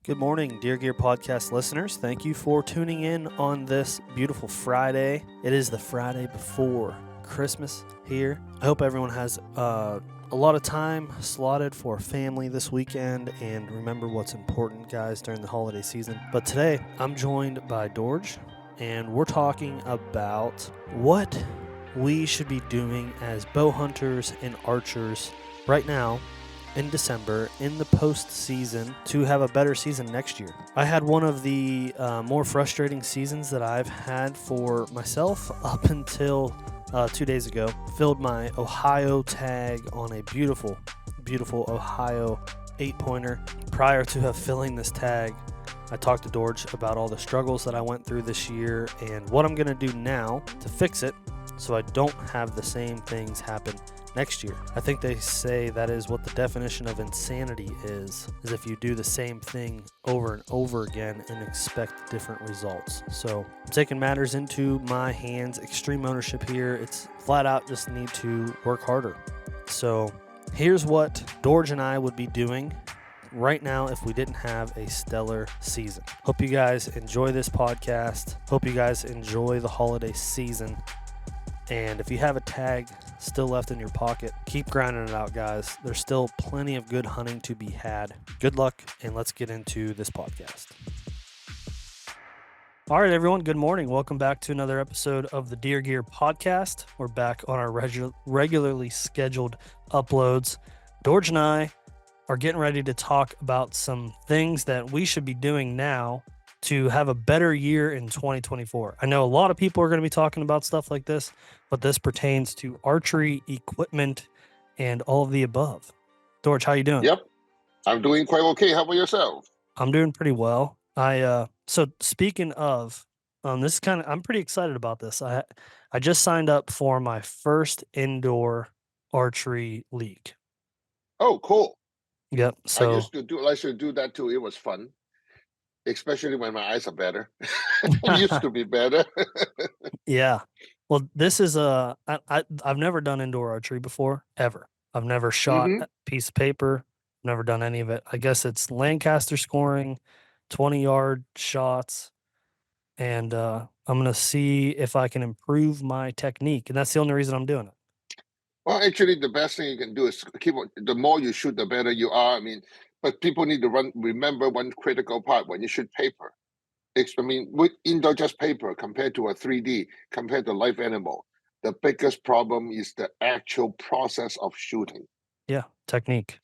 Good morning, Dear Gear Podcast listeners. Thank you for tuning in on this beautiful Friday. It is the Friday before Christmas here. I hope everyone has a lot of time slotted for family this weekend and remember what's important, guys, during the holiday season. But today, I'm joined by Dorge, and we're talking about what we should be doing as bow hunters and archers right now in December in the postseason to have a better season next year. I had one of the more frustrating seasons that I've had for myself up until 2 days ago. Filled my Ohio tag on a beautiful, beautiful Ohio 8-pointer. Prior to filling this tag, I talked to Dorge about all the struggles that I went through this year and what I'm going to do now to fix it so I don't have the same things happen next year. I think they say that is what the definition of insanity is if you do the same thing over and over again and expect different results. So I'm taking matters into my hands, extreme ownership here. It's flat out just need to work harder. So here's what Dorge and I would be doing right now if we didn't have a stellar season. Hope you guys enjoy this podcast. Hope you guys enjoy the holiday season. And if you have a tag still left in your pocket, keep grinding it out, guys. There's still plenty of good hunting to be had. Good luck, and let's get into this podcast. All right, everyone, good morning. Welcome back to another episode of the Deer Gear Podcast. We're back on our regularly scheduled uploads. Dorge and I are getting ready to talk about some things that we should be doing now to have a better year in 2024. I know a lot of people are going to be talking about stuff like this, but this pertains to archery equipment and all of the above. Dorge, how you doing? Yep, I'm doing quite okay. How about yourself? I'm doing pretty well. So speaking of, this is I'm pretty excited about this. I just signed up for my first indoor archery league. Oh, cool. Yep. So I should do that too. It was fun, especially when my eyes are better. It used to be better. Yeah. Well, this is I've never done indoor archery before, ever. I've never shot a piece of paper, never done any of it. I guess it's Lancaster scoring, 20-yard shots, and I'm gonna see if I can improve my technique, and that's the only reason I'm doing it. Well, actually, the best thing you can do is keep on. The more you shoot, the better you are. I mean, but people need to remember one critical part when you shoot paper. With indoor just paper compared to a 3D, compared to live animal, the biggest problem is the actual process of shooting. Yeah, technique.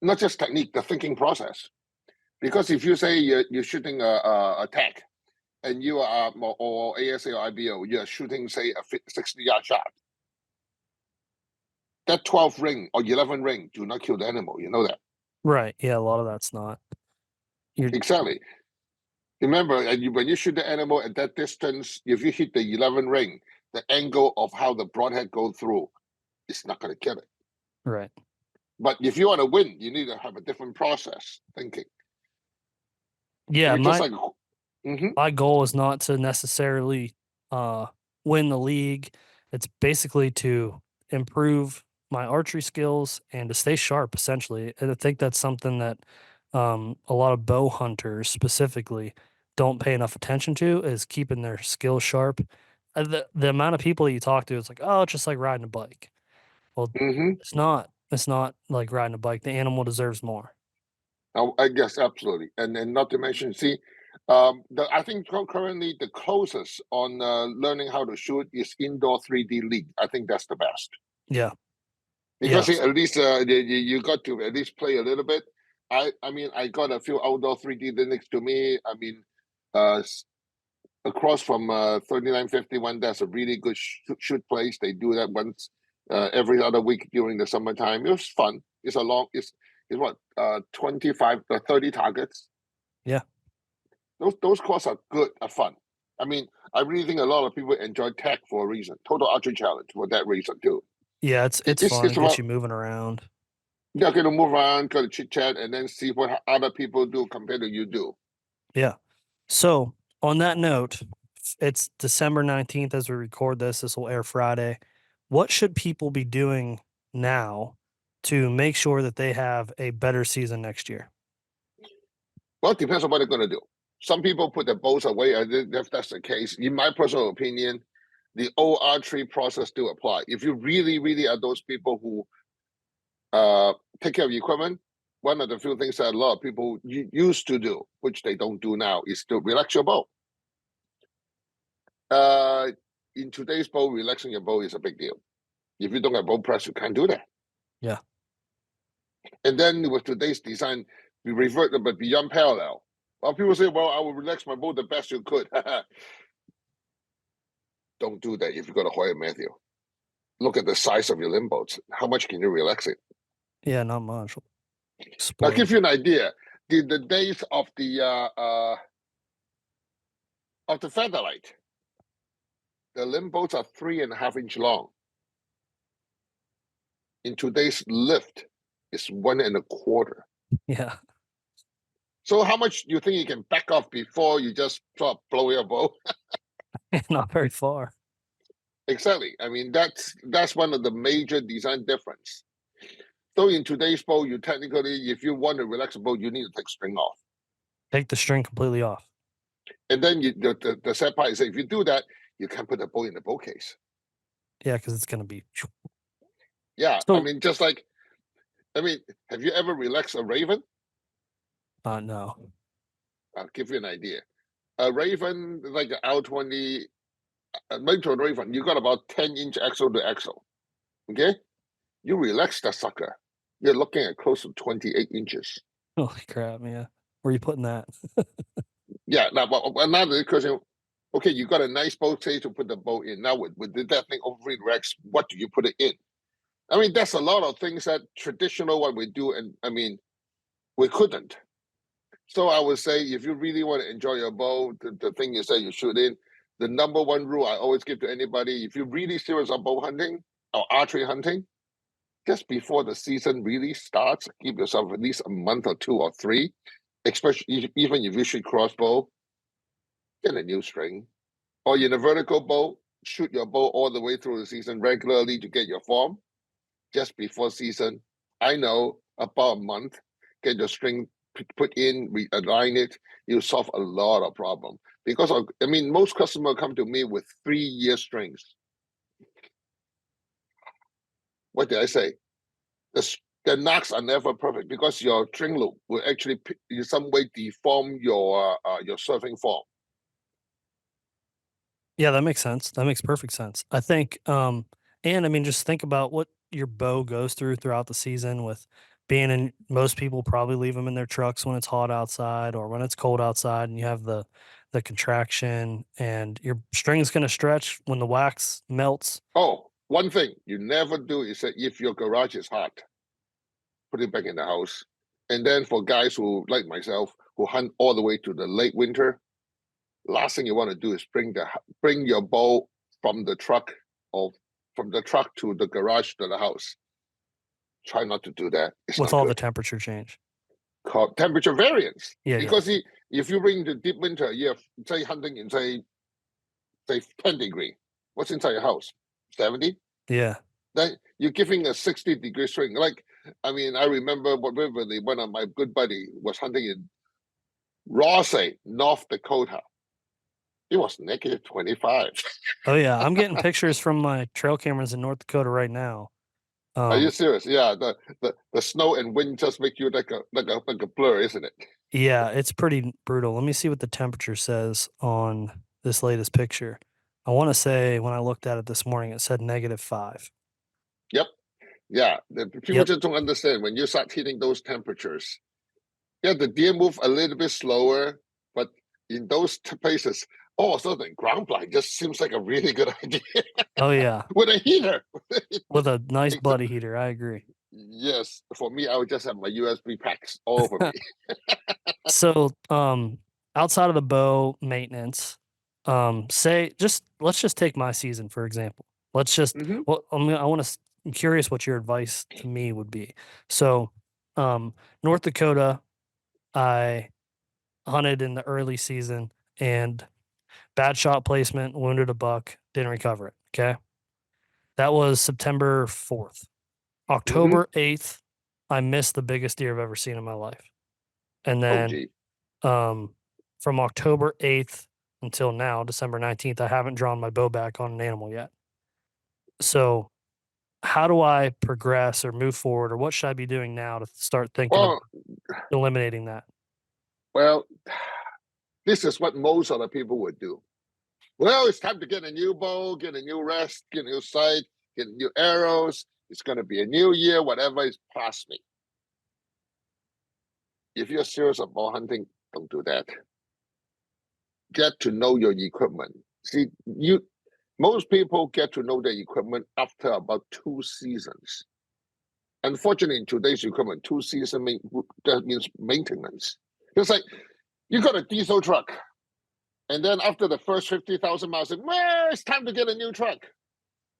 Not just technique, the thinking process. Because if you say you're shooting a tag, and you are or ASA or IBO, you are shooting, say, a 60-yard shot. That 12 ring or 11 ring do not kill the animal. You know that. Right. Yeah, a lot of that's not. Exactly. Remember, when you shoot the animal at that distance, if you hit the 11 ring, the angle of how the broadhead goes through is not going to kill it. Right. But if you want to win, you need to have a different process thinking. Yeah, my goal is not to necessarily win the league. It's basically to improve my archery skills and to stay sharp, essentially. And I think that's something that a lot of bow hunters specifically don't pay enough attention to is keeping their skills sharp. The amount of people that you talk to, it's like, oh, it's just like riding a bike. Well, it's not. It's not like riding a bike. The animal deserves more. I guess absolutely, and not to mention, see, I think currently the closest on learning how to shoot is indoor 3D league. I think that's the best. Yeah, because at least you got to at least play a little bit. I mean, I got a few outdoor 3D next to me. I mean, across from 3951, that's a really good shoot place. They do that once every other week during the summertime. It was fun. It's what 25 or 30 targets. Yeah, those courses are good, are fun. I mean, I really think a lot of people enjoy tech for a reason. Total Archery Challenge for that reason too. Yeah, it's fun. It gets you moving around. Yeah, going to move around, go to chit chat, and then see what other people do compared to you do. Yeah. So on that note, it's December 19th as we record this. This will air Friday. What should people be doing now to make sure that they have a better season next year? Well, it depends on what they're going to do. Some people put their bows away. If that's the case, in my personal opinion, the old archery process still apply. If you really, really are those people who take care of equipment, one of the few things that a lot of people used to do, which they don't do now, is to relax your bow. In today's bow, relaxing your bow is a big deal. If you don't have bow press, you can't do that. Yeah. And then with today's design, we revert but beyond parallel. Well, people say, well, I will relax my bow the best you could. Don't do that if you've got a Hoyer Matthew. Look at the size of your limb boats. How much can you relax it? Yeah, not much. I'll give you an idea. The days of the Featherlight, the limb boats are 3.5 inch long. In today's lift, it's 1.25. Yeah. So how much do you think you can back off before you just sort of blow your bow? Not very far. Exactly. I mean, that's one of the major design difference. So in today's bow, you technically, if you want to relax a bow, you need to take string off. Take the string completely off. And then the sad part is that if you do that, you can't put the bow in the bow case. Yeah, because it's going to be. Yeah. So, I mean, have you ever relaxed a raven? no. I'll give you an idea. A raven, like an L20, a raven, you got about 10-inch axle to axle. Okay? You relax that sucker, you're looking at close to 28 inches. Holy crap, yeah. Where are you putting that? Yeah, now, but another question, okay, you got a nice bow case to put the bow in. Now, with that thing overly relaxed, what do you put it in? I mean, that's a lot of things that traditional what we do, and I mean, we couldn't. So I would say, if you really want to enjoy your bow, the thing you say you shoot in, the number one rule I always give to anybody, if you're really serious about bow hunting or archery hunting, just before the season really starts, give yourself at least a month or 2 or 3, especially even if you shoot crossbow, get a new string. Or in a vertical bow, shoot your bow all the way through the season regularly to get your form. Just before season, I know about a month, get your string put in, realign it, you solve a lot of problem. Because I mean, most customers come to me with 3-year strings. What did I say? The knocks are never perfect because your string loop will actually in some way deform your surfing form. Yeah, that makes sense. That makes perfect sense. I think, and I mean, just think about what your bow goes throughout the season with being in, most people probably leave them in their trucks when it's hot outside or when it's cold outside and you have the contraction and your string's going to stretch when the wax melts. Oh, one thing you never do is that if your garage is hot, put it back in the house. And then for guys who, like myself, who hunt all the way to the late winter, last thing you want to do is bring your bow from the truck or from the truck to the garage to the house. Try not to do that. It's With not all good. the temperature change. Called temperature variance. Yeah, because if you bring the deep winter, you have say hunting in say 10-degree. What's inside your house? 70? Yeah. Then you're giving a 60-degree string. Like, I mean, I remember vividly one of my good buddy was hunting in Rosay, North Dakota. It was negative 25. Oh yeah, I'm getting pictures from my trail cameras in North Dakota right now. Are you serious? Yeah, the snow and wind just make you like a blur, isn't it? Yeah, it's pretty brutal. Let me see what the temperature says on this latest picture. I want to say when I looked at it this morning, it said -5. Yep. Yeah, the people Yep. just don't understand when you start hitting those temperatures. Yeah, the deer move a little bit slower, but in those places, all of a sudden, ground blind just seems like a really good idea Oh yeah, with a heater. with a nice buddy heater. I agree. Yes, for me, I would just have my USB packs all over me. So, outside of the bow maintenance, let's just take my season for example. Let's just Hmm. well, I'm curious what your advice to me would be. So, North Dakota, I hunted in the early season and bad shot placement, wounded a buck, didn't recover it. Okay. That was September 4th. Hmm. October 8th, I missed the biggest deer I've ever seen in my life. And Oh, then gee. From October 8th until now, December 19th, I haven't drawn my bow back on an animal yet. So how do I progress or move forward, or what should I be doing now to start thinking about Well, eliminating that? well, this is what most of the people would do. Well, it's time to get a new bow, get a new rest, get a new sight, get new arrows. It's going to be a new year, whatever is past me. If you're serious about hunting, don't do that. Get to know your equipment. See, most people get to know their equipment after about 2 seasons. Unfortunately, in today's equipment, 2 seasons that means maintenance. It's like you got a diesel truck, and then after the first 50,000 miles, well, it's time to get a new truck.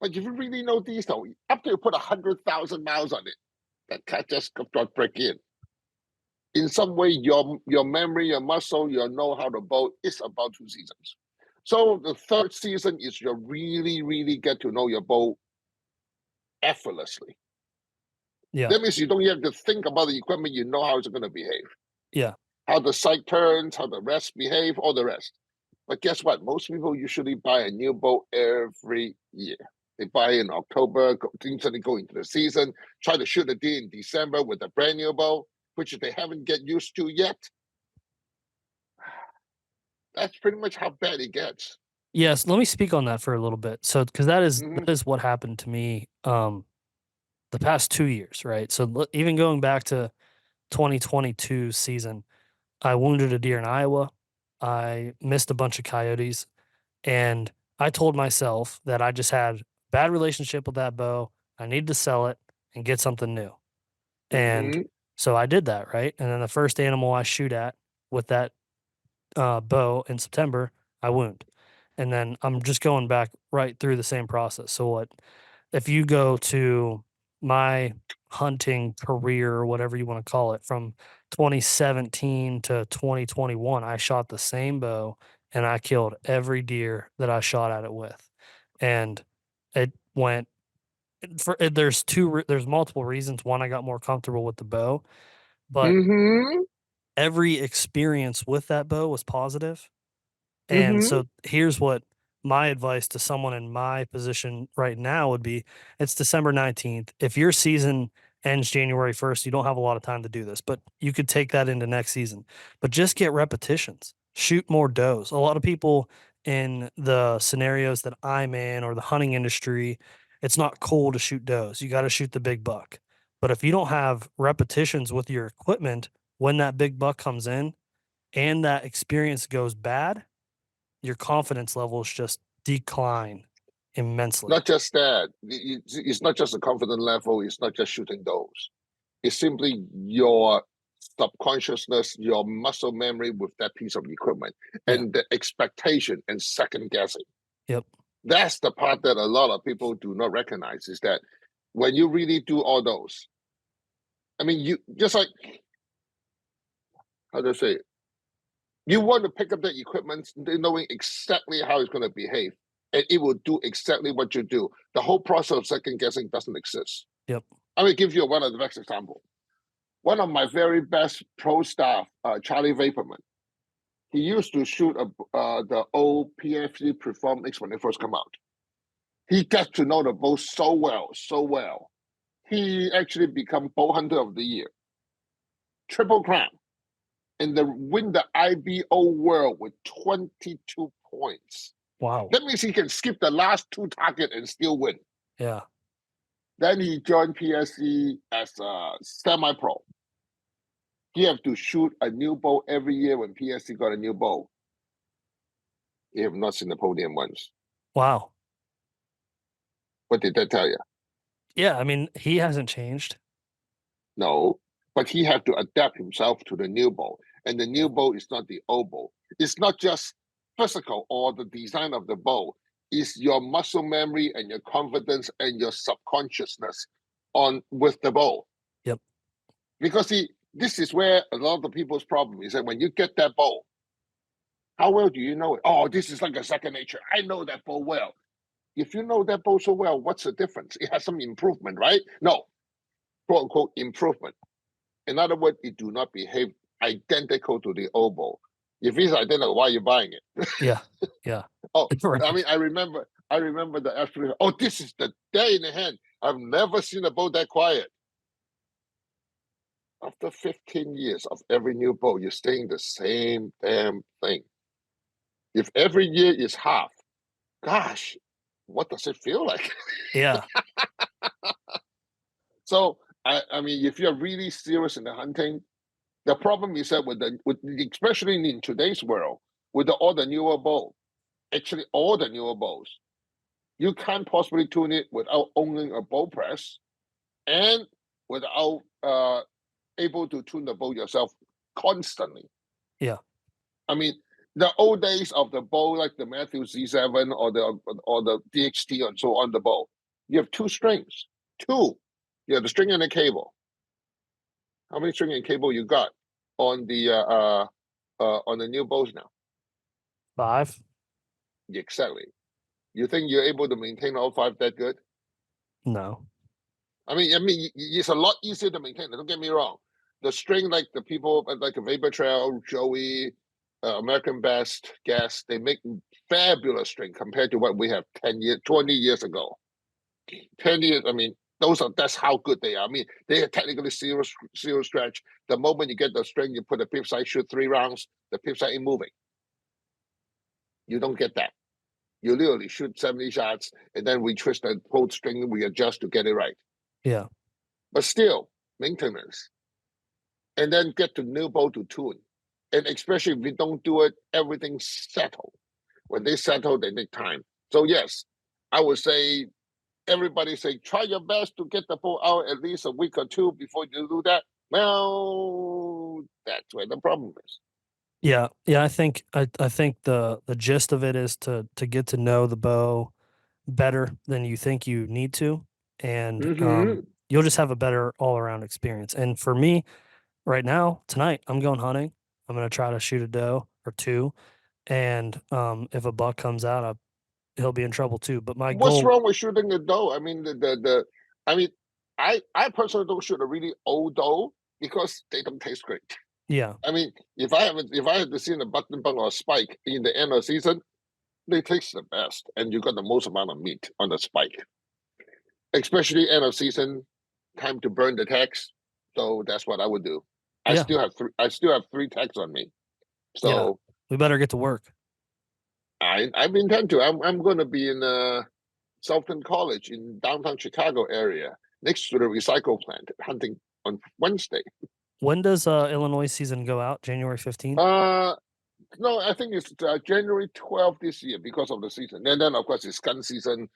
But if you really know diesel, after you put 100,000 miles on it, that car just got break in. In some way, your memory, your muscle, your know-how to boat is about 2 seasons. So the third season is you really, really get to know your boat effortlessly. Yeah. That means you don't have to think about the equipment. You know how it's going to behave. Yeah. How the sight turns, how the rest behave, all the rest. But guess what? Most people usually buy a new boat every year. They buy in October, instantly go into the season, try to shoot a deer in December with a brand new bow, which they haven't get used to yet. That's pretty much how bad it gets. Yes, let me speak on that for a little bit. So, because that Mm-hmm. is what happened to me the past 2 years, right? So even going back to 2022 season, I wounded a deer in Iowa. I missed a bunch of coyotes, and I told myself that I just had bad relationship with that bow. I needed to sell it and get something new. And Mm-hmm. so I did that, right? And then the first animal I shoot at with that bow in September, I wound. And then I'm just going back right through the same process. So what if you go to my hunting career or whatever you want to call it from 2017 to 2021, I shot the same bow and I killed every deer that I shot at it with. And it went there's multiple reasons. One, I got more comfortable with the bow, but Mm-hmm. every experience with that bow was positive. And Mm-hmm. so here's what my advice to someone in my position right now would be. It's December 19th. If your season ends January 1st, you don't have a lot of time to do this, but you could take that into next season. But just get repetitions, shoot more does. A lot of people in the scenarios that I'm in or the hunting industry, it's not cool to shoot does. You got to shoot the big buck. But if you don't have repetitions with your equipment when that big buck comes in and that experience goes bad, your confidence levels just decline immensely. Not just that. It's not just a confidence level. It's not just shooting those. It's simply your subconsciousness, your muscle memory with that piece of equipment, Yeah. and the expectation and second guessing. Yep. That's the part that a lot of people do not recognize is that when you really do all those, I mean, you just like, how do I say it? You want to pick up the equipment knowing exactly how it's going to behave, and it will do exactly what you do. The whole process of second guessing doesn't exist. Yep. I will give you one of the best example. One of my very best pro staff, Charlie Vaporman, he used to shoot the old PFC Performix when they first come out. He got to know the bow so well, so well. He actually become bow hunter of the year, triple crown, and win the IBO World with 22 points. Wow. That means he can skip the last 2 targets and still win. Yeah. Then he joined PSC as a semi-pro. He have to shoot a new bow every year when PSC got a new bow. He have not seen the podium once. Wow. What did that tell you? Yeah. I mean, he hasn't changed. No, but he had to adapt himself to the new bow. And the new bow is not the old bow. It's not just physical or the design of the bow. It's your muscle memory and your confidence and your subconsciousness on with the bow. Yep. Because see, this is where a lot of the people's problem is that when you get that bow, how well do you know it? Oh, this is like a second nature. I know that bow well. If you know that bow so well, what's the difference? It has some improvement, right? No, quote unquote improvement. In other words, it do not behave identical to the old bowl. If it's identical, why are you buying it? Yeah. Yeah. Oh, Right. I mean, I remember the actually. Oh, this is the day in the hand. I've never seen a bowl that quiet. After 15 years of every new bowl, you're saying the same damn thing. If every year is half, gosh, what does it feel like? Yeah. So I mean, if you're really serious in the hunting, the problem is that especially in today's world, with all the newer bows, actually all the newer bows, you can't possibly tune it without owning a bow press and without able to tune the bow yourself constantly. Yeah. I mean, the old days of the bow, like the Matthew Z7 or the DXT and so on the bow, you have two strings. Two. You have the string and the cable. How many string and cable you got on the new bows now? 5. Exactly. You think you're able to maintain all 5 that good? No. I mean, it's a lot easier to maintain. Don't get me wrong. The string, like the people like Vapor Trail, Joey, American Best, Gas, they make fabulous string compared to what we have 10 years, 20 years ago. 10 years, I mean, that's how good they are. I mean, they are technically zero stretch. The moment you get the string, you put the pip side, shoot 3 rounds, the pip side ain't moving. You don't get that. You literally shoot 70 shots, and then we twist the whole string, we adjust to get it right. Yeah. But still, maintenance. And then get the new bow to tune. And especially if we don't do it, everything settle. When they settle, they take time. So yes, I would say everybody say try your best to get the bow out at least a week or 2 before you do that. Well, that's where the problem is. Yeah. Yeah. I think the gist of it is to get to know the bow better than you think you need to, and you'll just have a better all around experience. And for me, right now, tonight, I'm going hunting. I'm gonna try to shoot a doe or 2, and if a buck comes out, he'll be in trouble too. But my What's goal, wrong with shooting a doe? I mean, I mean, I personally don't shoot a really old doe because they don't taste great. yeah, I mean, if I had to see a button bung or a spike in the end of the season, they taste the best, and you got the most amount of meat on the spike. Especially end of season, time to burn the tags. So that's what I would do. yeah, I still have 3 tags on me. yeah, So we better get to work. I intend to. I'm going to be in Southern College in downtown Chicago area next to the recycle plant hunting on Wednesday. When does Illinois season go out? January 15th? No, I think it's January 12th this year because of the season. And then, of course, it's gun season,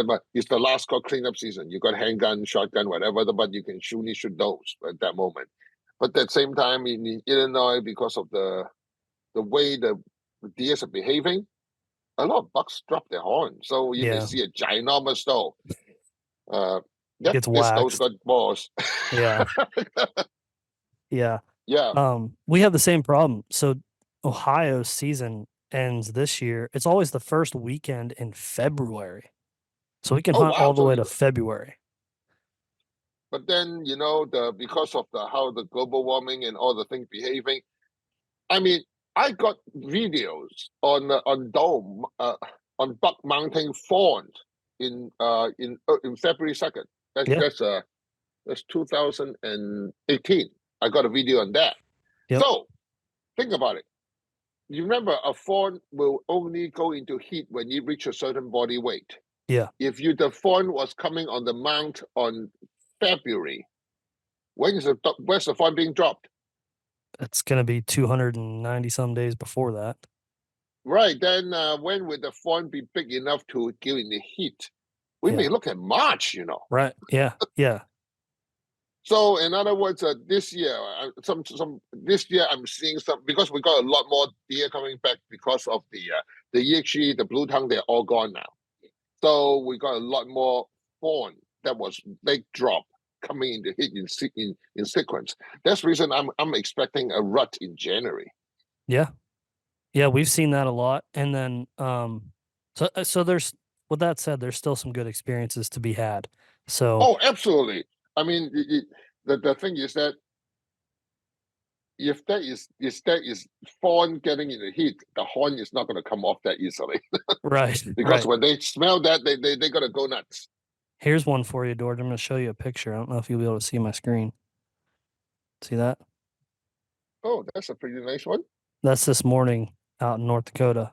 but it's the last call cleanup season. You got handgun, shotgun, whatever, but you can only shoot those at that moment. But at the same time, in Illinois, because of the way the deers are behaving, a lot of bucks drop their horn. So you may Yeah, see a ginormous doe. Yep, gets this doe's waxed. got balls. Yeah, yeah. Yeah. We have the same problem. So Ohio's season ends this year. It's always the first weekend in February. So we can Oh hunt wow. all the So way to February. but then because of the how the global warming and all the things behaving. I mean, I got videos on dome on buck mounting fawns in February 2nd. Yeah. That's 2018. I got a video on that. Yep. So think about it. You remember a fawn will only go into heat when you reach a certain body weight. Yeah. If the fawn was coming on the mount on February, where's the fawn being dropped? It's going to be 290 some days before that. Right, then when will the fawn be big enough to give in the heat? We Yeah. may look at March, Right. Yeah. Yeah. So in other words, this year, this year I'm seeing some because we got a lot more deer coming back because of the EXE, the blue tongue, they're all gone now. So we got a lot more fawn that was big drop coming in the hit in sequence. That's the reason I'm expecting a rut in January. Yeah. Yeah. We've seen that a lot. And then, so there's, with that said, there's still some good experiences to be had. So, Oh, absolutely. I mean, the thing is that if there is fawn getting in the heat, the horn is not going to come off that easily. Right. Because Right. when they smell that, they got to go nuts. Here's one for you, Dorge. I'm going to show you a picture. I don't know if you'll be able to see my screen. See that? Oh, that's a pretty nice one. That's this morning out in North Dakota.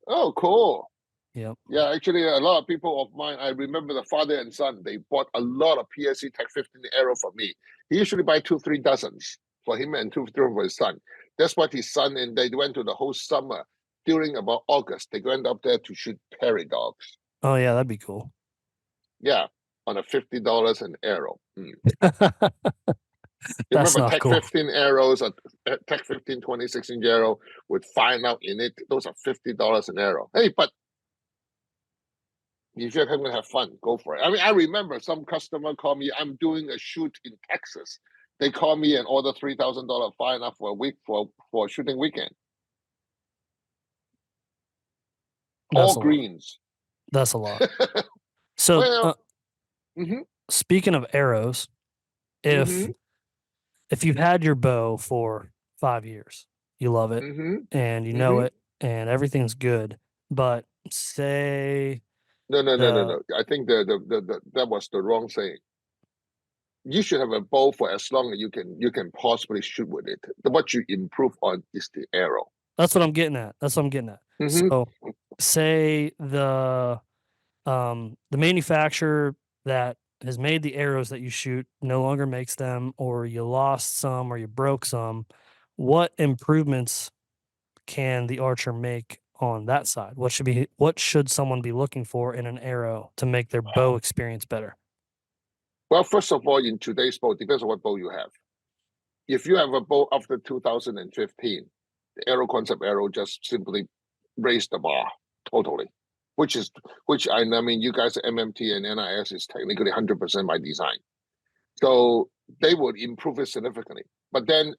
Oh, cool. Yep. Yeah, actually, a lot of people of mine, I remember the father and son, they bought a lot of PSC Tech 15 Arrow for me. He usually buy 2-3 dozens for him and 2-3 for his son. That's what his son, and they went to the whole summer during about August. They went up there to shoot prairie dogs. Oh yeah, that'd be cool. Yeah, on a $50 an arrow. You That's remember not Tech cool. 15 arrows, Tech 15 26-inch arrow with 5 out in it. Those are $50 an arrow. Hey, but if you're going to have fun, go for it. I mean, I remember some customer called me. I'm doing a shoot in Texas. They call me and order $3,000 fine up for a week for a shooting weekend. That's All a lot. greens. That's a lot. So, Well, speaking of arrows, if you've had your bow for 5 years, you love it, and you know it, and everything's good, but say No. I think that was the wrong saying. You should have a bow for as long as you can possibly shoot with it. What you improve on is the arrow. That's what I'm getting at. So, say the manufacturer that has made the arrows that you shoot no longer makes them, or you lost some, or you broke some. What improvements can the archer make on that side? What should someone be looking for in an arrow to make their bow experience better? Well, first of all, in today's bow, depends on what bow you have. If you have a bow after 2015, the Aero Concept Arrow just simply raised the bar totally, which I mean, you guys at MMT and NIS is technically 100% by design. So they would improve it significantly. But then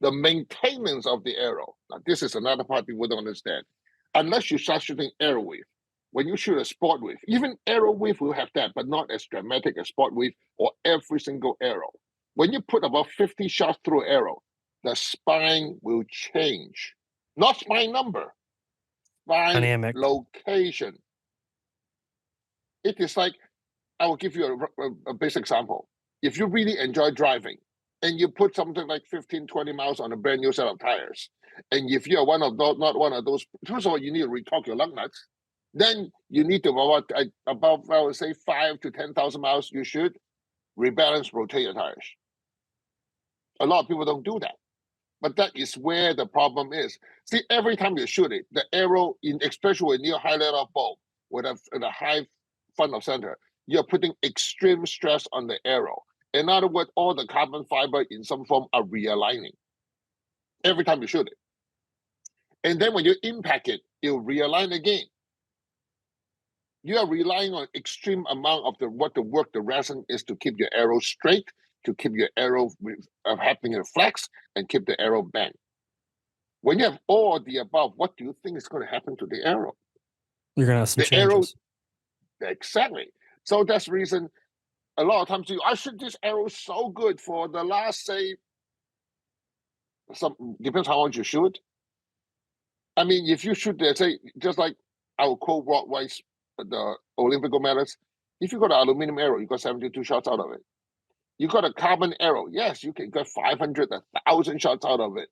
the maintenance of the arrow, now this is another part people don't understand. Unless you start shooting arrow wave, when you shoot a sport wave, even arrow wave will have that, but not as dramatic as sport wave or every single arrow. When you put about 50 shots through an arrow, the spine will change. Not spine number, spine Dynamic. location. It is like, I will give you a basic example. If you really enjoy driving and you put something like 15, 20 miles on a brand new set of tires, and if you're one of those, not one of those, first of all, you need to retorque your lug nuts. Then you need to, about I would say 5 to 10,000 miles, you should rebalance, rotate your tires. A lot of people don't do that. But that is where the problem is. See, every time you shoot it, the arrow, especially when you're high let off bow with a high front of center, you're putting extreme stress on the arrow. In other words, all the carbon fiber in some form are realigning every time you shoot it. And then when you impact it, it'll realign again. You are relying on extreme amount of the resin is to keep your arrow straight, to keep your arrow having a flex, and keep the arrow bent. When you have all of the above, what do you think is going to happen to the arrow? You're gonna have some changes. Arrow, exactly. So that's the reason a lot of times I shoot this arrow so good for the last, say, depends how much you shoot. I mean, if you shoot, say, just like I will quote Rod Weiss, the Olympic gold medalist, if you got an aluminum arrow, you got 72 shots out of it. You got a carbon arrow, yes, you can get 500, 1,000 shots out of it.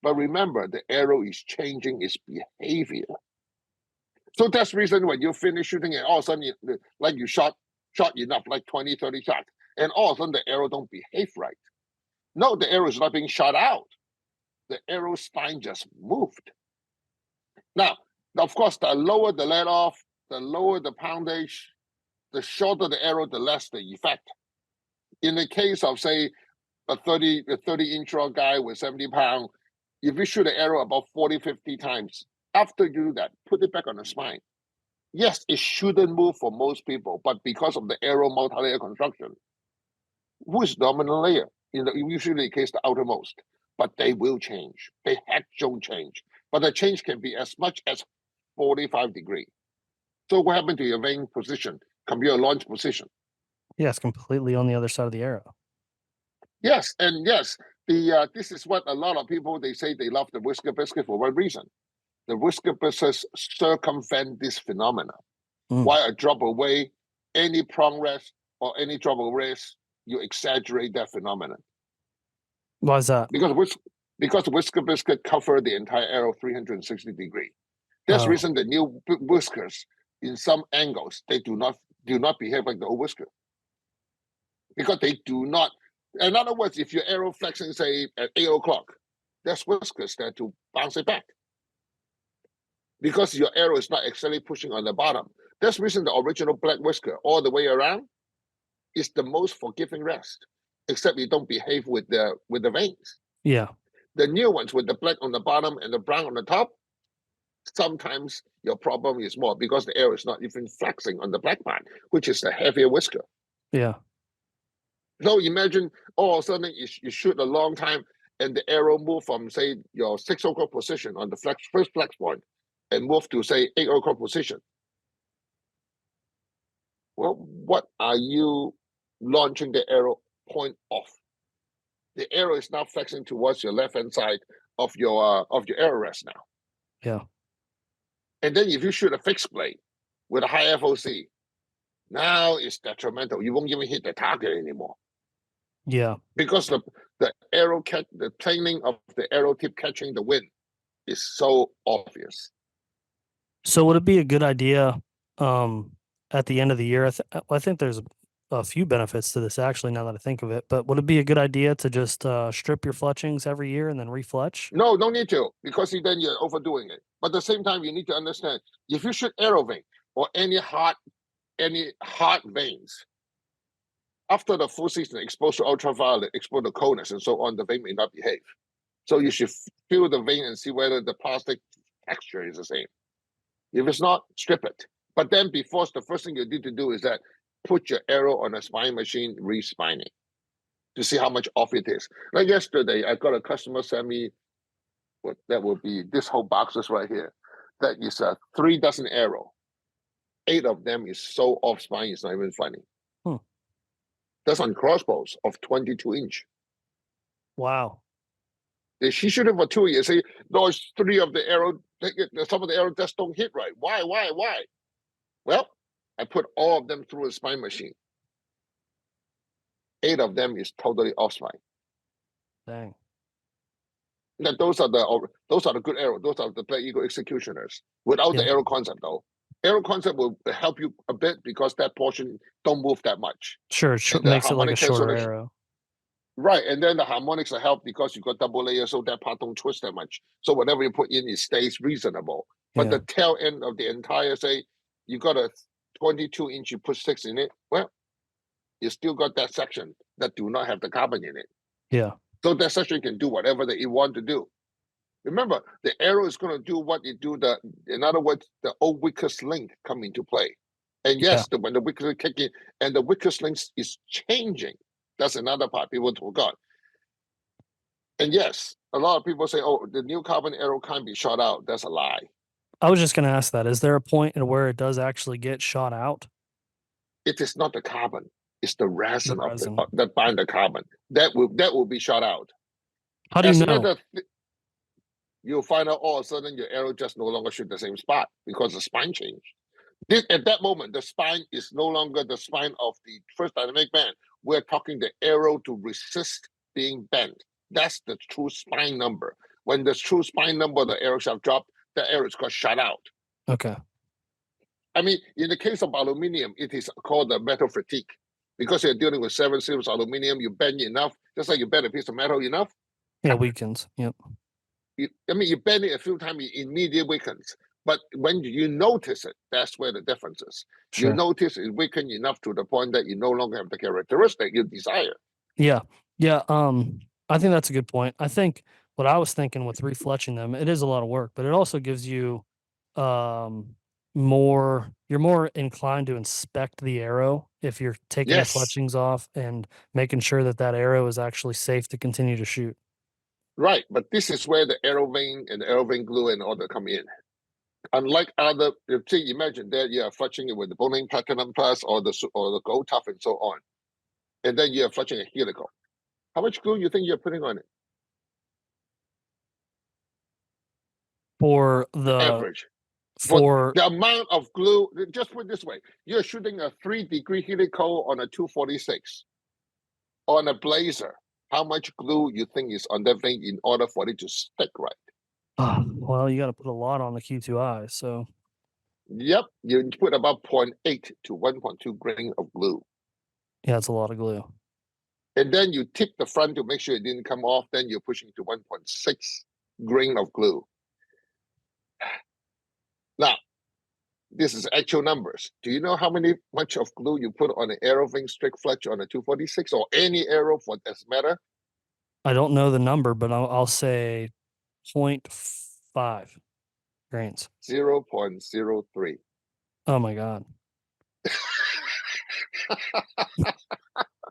But remember, the arrow is changing its behavior. So that's the reason when you finish shooting it, all of a sudden, you shot enough, like 20, 30 shots, and all of a sudden the arrow don't behave right. No, the arrow is not being shot out. The arrow spine just moved. Now, of course, the lower the let off, the lower the poundage, the shorter the arrow, the less the effect. In the case of, say, a 30-inch guy with 70 pounds, if you shoot an arrow about 40, 50 times, after you do that, put it back on the spine. Yes, it shouldn't move for most people, but because of the arrow multi-layer construction, who is dominant layer? Usually the case the outermost, but they will change. They actually change, but the change can be as much as 45 degrees. So what happened to your vein position? Come your launch position. Yeah, it's completely on the other side of the arrow. Yes, and yes, This is what a lot of people they say they love the whisker biscuit for one reason. The whisker biscuits circumvent this phenomena. Why a drop away, any prong rest or any drop of rest, you exaggerate that phenomenon. Why is that? Because whisker biscuit cover the entire arrow 360 degree. That's the reason the new whiskers in some angles they do not behave like the old whisker. Because they do not. In other words, if your arrow flexing say at 8 o'clock, there's whiskers there to bounce it back. Because your arrow is not actually pushing on the bottom. That's the reason the original black whisker all the way around is the most forgiving rest, except you don't behave with the veins. Yeah. The new ones with the black on the bottom and the brown on the top, sometimes your problem is more because the arrow is not even flexing on the black part, which is the heavier whisker. Yeah. So imagine all of a sudden you shoot a long time and the arrow move from say your 6 o'clock position on the first flex point and move to say 8 o'clock position. Well, what are you launching the arrow point off? The arrow is now flexing towards your left-hand side of your arrow rest now. Yeah. And then if you shoot a fixed blade with a high FOC, now it's detrimental. You won't even hit the target anymore. Yeah. Because the training of the arrow tip catching the wind is so obvious. So would it be a good idea at the end of the year? I think there's a few benefits to this actually now that I think of it, but would it be a good idea to just strip your fletchings every year and then refletch? No, don't need to, because then you're overdoing it. But at the same time, you need to understand, if you shoot arrow vein or any hard veins, after the full season, exposed to ultraviolet, exposed to coldness and so on, the vein may not behave. So you should feel the vein and see whether the plastic texture is the same. If it's not, strip it. But then the first thing you need to do is that put your arrow on a spine machine, re-spining to see how much off it is. Like yesterday, I got a customer send me what that will be this whole boxes right here. That is 3 dozen arrow. 8 of them is so off spine, it's not even funny. That's on crossbows of 22-inch. Wow. She shoot it for 2 years. Say, those 3 of the arrow, some of the arrow just don't hit right. Why? Well, I put all of them through a spine machine. 8 of them is totally off spine. Dang. Now, those are the good arrows. Those are the Black Eagle executioners. Without the arrow concept, though, arrow concept will help you a bit because that portion don't move that much. Sure, it makes it like a shorter arrow. Right, and then the harmonics will help because you got double layer, so that part don't twist that much. So whatever you put in, it stays reasonable. But the tail end of the entire, say, you got a 22-inch, you put 6 in it. Well, you still got that section that do not have the carbon in it. Yeah. So that section can do whatever that you want to do. Remember, the arrow is going to do what it do. In other words, the old weakest link come into play. And yes, when the weakest link kick in, and the weakest link is changing. That's another part people forgot. And yes, a lot of people say, "Oh, the new carbon arrow can't be shot out." That's a lie. I was just going to ask that. Is there a point in where it does actually get shot out? It is not the carbon; it's the resin that bind the carbon that will be shot out. How do you know? You'll find out all of a sudden your arrow just no longer shoot the same spot because the spine changed. At that moment, the spine is no longer the spine of the first dynamic band. We're talking the arrow to resist being bent. That's the true spine number. When the true spine number, the arrows have dropped, the arrows got shot out. Okay. I mean, in the case of aluminum, it is called the metal fatigue. Because you're dealing with 7 series aluminum, you bend it enough, just like you bend a piece of metal enough. Yeah, weakens. Yep. You bend it a few times, it immediately weakens. But when you notice it, that's where the difference is. Sure. You notice it weakened enough to the point that you no longer have the characteristic you desire. Yeah. Yeah. I think that's a good point. I think what I was thinking with refletching them, it is a lot of work, but it also gives you you're more inclined to inspect the arrow if you're taking the fletchings off and making sure that arrow is actually safe to continue to shoot. Right, but this is where the arrow vein and the arrow vein glue and all that come in. Unlike other, imagine that you are fletching it with the Bowling Platinum Plus or the Gold Tough and so on, and then you are fletching a helical. How much glue you think you're putting on it? For the average. for the amount of glue, just put it this way, you're shooting a 3-degree helical on a 246 on a blazer. How much glue you think is on that thing in order for it to stick right? well, you got to put a lot on the Q2i. So Yep, you put about 0.8 to 1.2 grain of glue. yeah, it's a lot of glue. And then you tip the front to make sure it didn't come off. Then you're pushing to 1.6 grain of glue. Now, this is actual numbers. Do you know how much of glue you put on an arrow wing strict fletch on a 246 or any arrow for that matter? I don't know the number, but I'll say 0.5 grains. 0.03. Oh my God.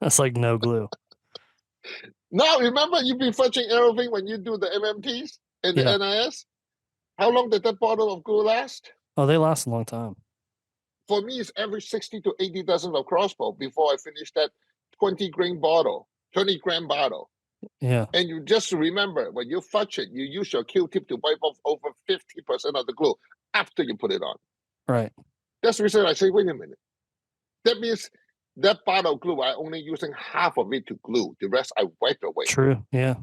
That's like no glue. Now, remember you've been fetching arrow wing when you do the MMTs and the Yeah. NIS? How long did that bottle of glue last? Oh, they last a long time. For me, it's average 60 to 80 dozen of crossbow before I finish that 20 grain bottle, 20 gram bottle. Yeah. And you just remember when you fetch it, you use your Q-tip to wipe off over 50% of the glue after you put it on. Right. That's the reason I say, wait a minute. That means that bottle of glue, I only using half of it to glue. The rest I wipe away. True. Yeah.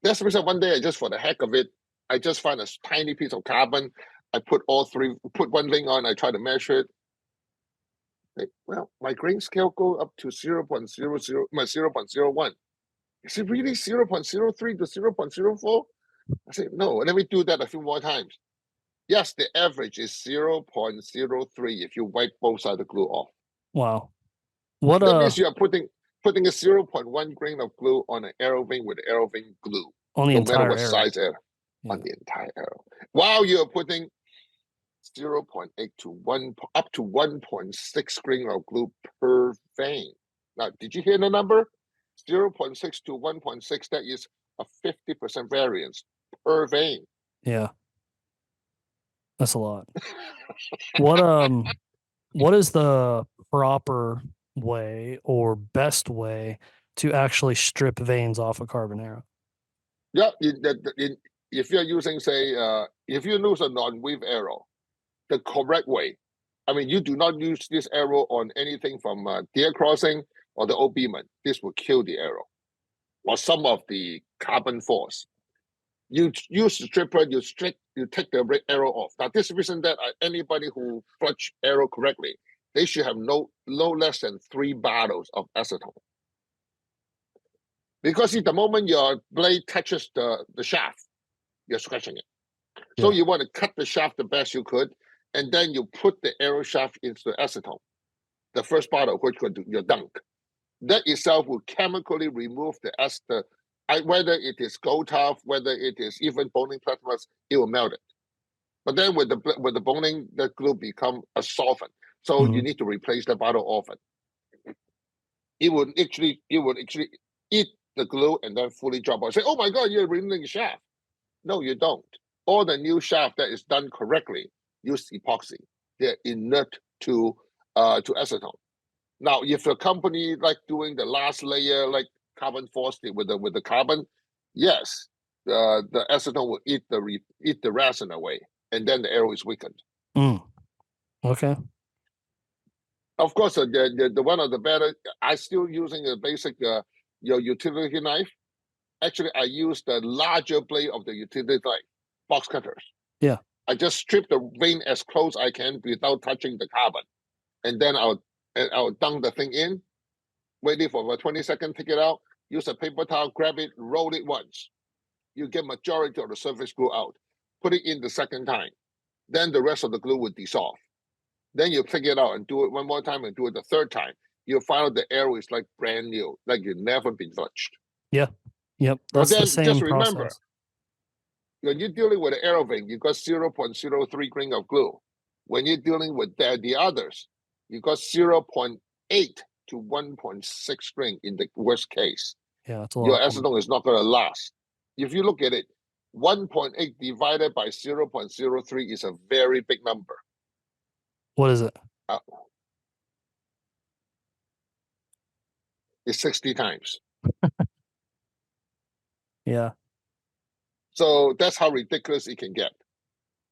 That's the reason one day I just, for the heck of it, I just find a tiny piece of carbon. I put one thing on, I try to measure it. Well, my grain scale go up to 0.01. Is it really 0.03 to 0.04? I said, no, let me do that a few more times. Yes, the average is 0.03 if you wipe both sides of the glue off. Wow. What That means you are putting a 0.1 grain of glue on an arrow wing with arrow wing glue, on the no matter entire what arrow. size arrow, on the entire arrow. While you're putting 0.8 to 1 up to 1.6 grain of glue per vein. Now, did you hear the number? 0.6 to 1.6, that is a 50% variance per vein. Yeah. That's a lot. What is the proper way or best way to actually strip veins off a carbon arrow? Yeah, if you're using, say, if you use a non-weave arrow, the correct way, I mean, you do not use this arrow on anything from deer crossing or the obeeman. This will kill the arrow or some of the carbon force. You use the stripper, you take the arrow off. Now, this reason that anybody who fletch arrow correctly, they should have no less than 3 bottles of acetone. Because the moment your blade touches the shaft, you're scratching it. So you want to cut the shaft the best you could, and then you put the arrow shaft into the acetone, the first bottle, which could do your dunk. That itself will chemically remove the ester, whether it is gold tough, whether it is even boning platinum, it will melt it. But then with the boning, the glue become a solvent. So you need to replace the bottle often. It would actually eat the glue and then fully drop out. Say, oh my God, you're removing the shaft. No, you don't. All the new shaft that is done correctly use epoxy. They're inert to acetone. Now, if a company like doing the last layer, like carbon force with the carbon, yes, the acetone will eat the resin away, and then the arrow is weakened. Okay. Of course, the one of the better. I still using a basic your utility knife. Actually, I use the larger blade of the utility knife, box cutters. Yeah. I just strip the vein as close I can without touching the carbon, and then I'll dunk the thing in, wait it for about 20 seconds, take it out, use a paper towel, grab it, roll it once. You get majority of the surface glue out. Put it in the second time. Then the rest of the glue will dissolve. Then you take it out and do it one more time and do it the third time. You'll find out the arrow is like brand new, like you've never been touched. Yeah. Yep. But That's the then same just remember, process. when you're dealing with an arrow vein, you got 0.03 grain of glue. When you're dealing with the others, you got 0.8 to 1.6 grain in the worst case. Yeah, it's a Your lot. acetone is not going to last. If you look at it, 1.8 divided by 0.03 is a very big number. What is it? It's 60 times. Yeah. So that's how ridiculous it can get.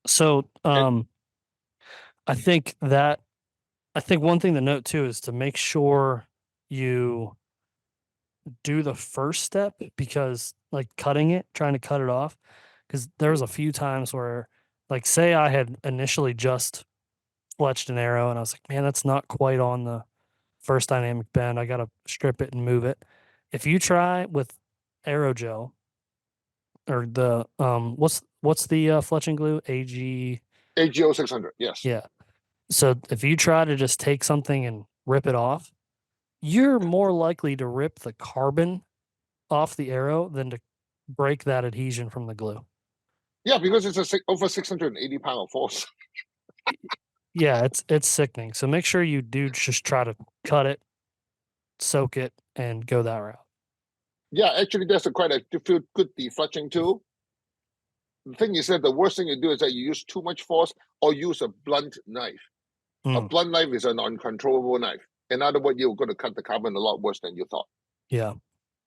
So And I think one thing to note too is to make sure you do the first step, because like trying to cut it off, because there was a few times where, like, say I had initially just fletched an arrow and I was like, man, that's not quite on the first dynamic bend. I got to strip it and move it. If you try with aerogel or the what's the fletching glue? AG. AGO 600, yes. Yeah. So if you try to just take something and rip it off, you're more likely to rip the carbon off the arrow than to break that adhesion from the glue. Yeah, because it's over 680 pound of force. Yeah, it's sickening. So make sure you do just try to cut it, soak it, and go that route. Yeah, actually, that's quite a good defletching tool. The thing is that the worst thing you do is that you use too much force or use a blunt knife. A blunt knife is an uncontrollable knife. In other words, you're going to cut the carbon a lot worse than you thought. Yeah.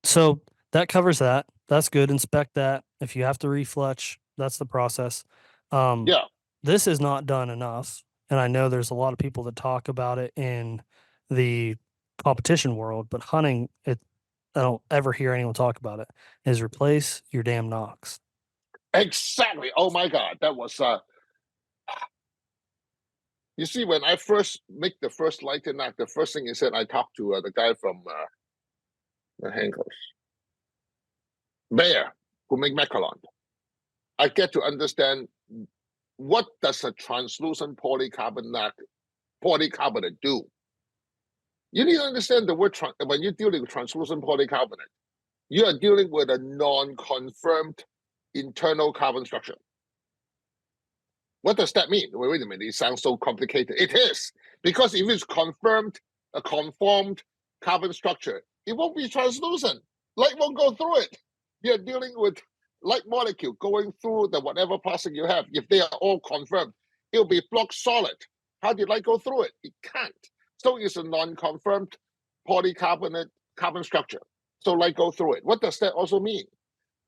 So that covers that. That's good. Inspect that. If you have to refletch, that's the process. Yeah. This is not done enough. And I know there's a lot of people that talk about it in the competition world, but hunting, I don't ever hear anyone talk about it, is replace your damn nocks. Exactly. Oh my God. That was, you see, when I first make the first lighter knock, the first thing he said, I talked to the guy from the Hankers, Derr, who make Macalon. I get to understand what does a translucent polycarbonate do. You need to understand the word when you're dealing with translucent polycarbonate, you are dealing with a non-confirmed internal carbon structure. What does that mean? Wait a minute, it sounds so complicated. It is, because if it's a conformed carbon structure, it won't be translucent. Light won't go through it. You're dealing with light molecule going through the whatever plastic you have. If they are all confirmed, it'll be block solid. How did light go through it? It can't. So it's a non-confirmed polycarbonate carbon structure. So light go through it. What does that also mean?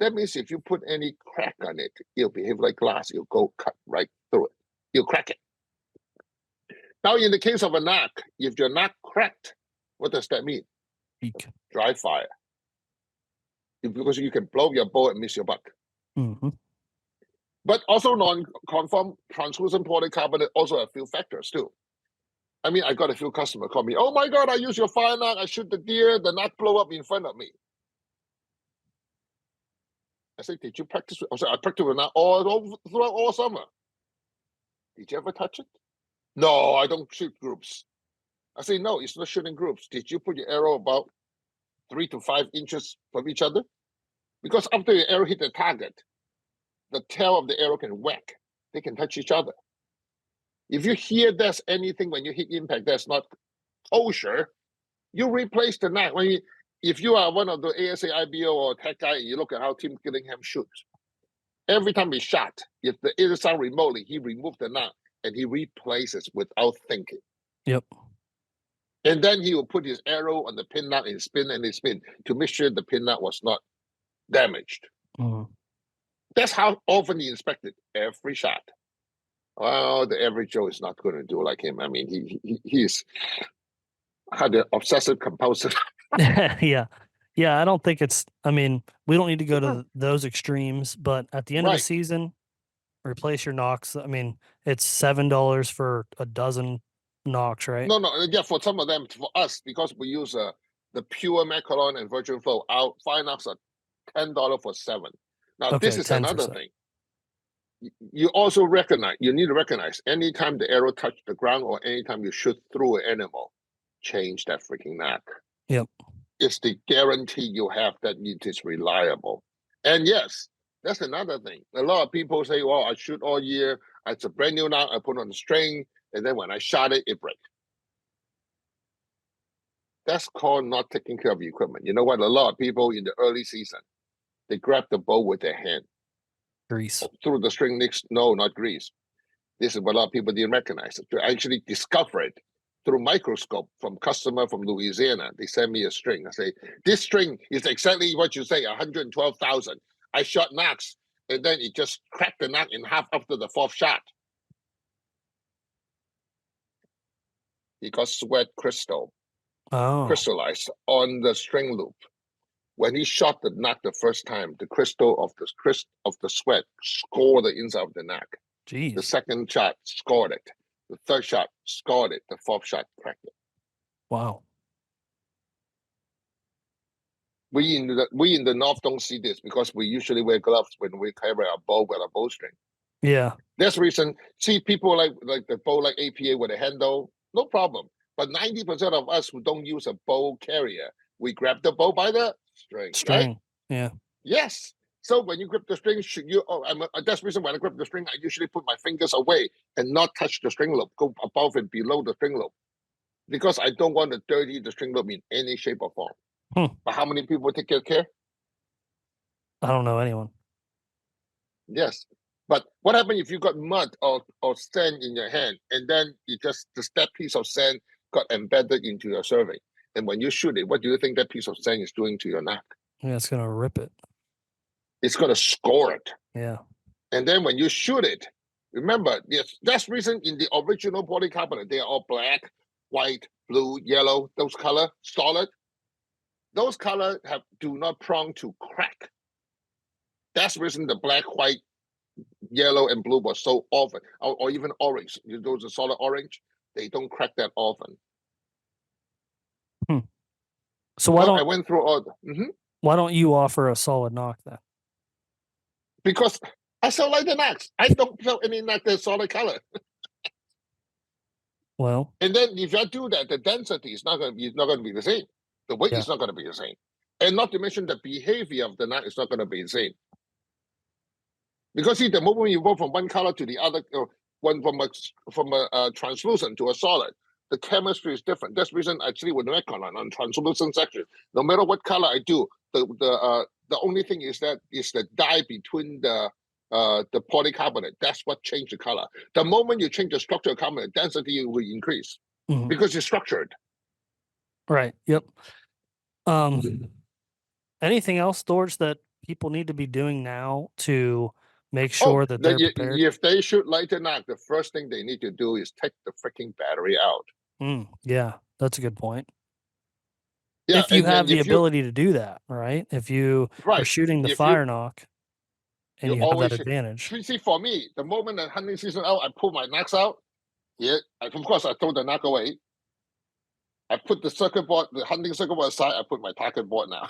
That means if you put any crack on it, it'll behave like glass. It'll go cut right through it. You'll crack it. Now, in the case of a knock, if your knock cracked, what does that mean? Eek. Dry fire. Because you can blow your bow and miss your buck. Mm-hmm. But also non-conform translucent polycarbonate also have a few factors too. I mean, I got a few customers call me, oh my God, I use your fire knock, I shoot the deer, the knock blow up in front of me. I said, did you practice? I said, I practiced with knock throughout all summer. Did you ever touch it? No, I don't shoot groups. I say, no, it's not shooting groups. Did you put your arrow about 3 to 5 inches from each other? Because after your arrow hit the target, the tail of the arrow can whack. They can touch each other. If you hear there's anything when you hit impact that's not kosher, you replace the knock. If you are one of the ASA, IBO, or tech guy, and you look at how Tim Gillingham shoots, every time he shot, if the arrow sound remotely, he removed the knock and he replaces without thinking. Yep. And then he will put his arrow on the pin knot and spin to make sure the pin knot was not damaged. Mm-hmm. That's how often he inspected every shot. Well, the average Joe is not going to do like him. I mean, he's had an obsessive compulsive. Yeah. Yeah. I don't think I mean, we don't need to go to those extremes, but at the end of the season, replace your nocks. I mean, it's $7 for a dozen nocks, right? No. Yeah, for some of them, for us, because we use the pure Macalon and Virgin Flow, our fire knocks are $10 for 7. Now, Okay, this is another thing. You also you need to recognize anytime the arrow touches the ground or anytime you shoot through an animal, change that freaking knock. Yep. It's the guarantee you have that it is reliable. And yes, that's another thing. A lot of people say, well, I shoot all year. It's a brand new knock. I put on the string. And then when I shot it, it breaks. That's called not taking care of the equipment. You know what? A lot of people in the early season, they grab the bow with their hand. Grease. Through the string nicks. No, not grease. This is what a lot of people didn't recognize. To actually discover it through microscope from customer from Louisiana. They send me a string. I say, this string is exactly what you say, 112,000. I shot knocks and then it just cracked the knot in half after the fourth shot. He got sweat crystallized on the string loop. When he shot the knot the first time, the crystal of the sweat scored the inside of the knot. Jeez. The second shot scored it. The third shot scored it. The fourth shot cracked it. Wow. We in the north don't see this because we usually wear gloves when we carry a bow with a bowstring. Yeah. That's the reason. See people like the bow like APA with a handle, no problem. But 90% of us who don't use a bow carrier, we grab the bow by the string. Right? Yeah. Yes. So when you grip the string, that's the reason when I grip the string, I usually put my fingers away and not touch the string loop, go above and below the string loop, because I don't want to dirty the string loop in any shape or form. But how many people take care? I don't know anyone. Yes. But what happens if you got mud or sand in your hand, and then that piece of sand got embedded into your serving, and when you shoot it, what do you think that piece of sand is doing to your knack? Yeah, it's gonna rip it. It's gonna score it. Yeah. And then when you shoot it, remember, yes, that's the reason in the original polycarbonate, they are all black, white, blue, yellow, those color, solid. Those color do not prone to crack. That's the reason the black, white, yellow, and blue was so often, or even orange. Those are solid orange, they don't crack that often. So I went through all why don't you offer a solid knock then? Because I sell like the knocks. I don't sell any knock that's solid color. Well, and then if I do that, the density is not going to be the same. The weight is not going to be the same, and not to mention the behavior of the knot is not going to be the same. Because see, the moment you go from one color to the other, from a translucent to a solid, the chemistry is different. That's the reason actually with Nikon on translucent section, no matter what color I do, the only thing is the dye between the polycarbonate. That's what changed the color. The moment you change the structure of carbonate, density will increase because it's structured. Right. Yep. Anything else, Dorge, that people need to be doing now to make sure that they're prepared? If they shoot lighter knock, the first thing they need to do is take the freaking battery out. Yeah, that's a good point. Yeah, if you have the ability to do that, right? If you are shooting the fire knock and you have that advantage. See, for me, the moment the hunting season out, I pull my knocks out. Yeah, of course, I throw the knock away. I put the circuit board, the hunting circuit board aside. I put my target board now.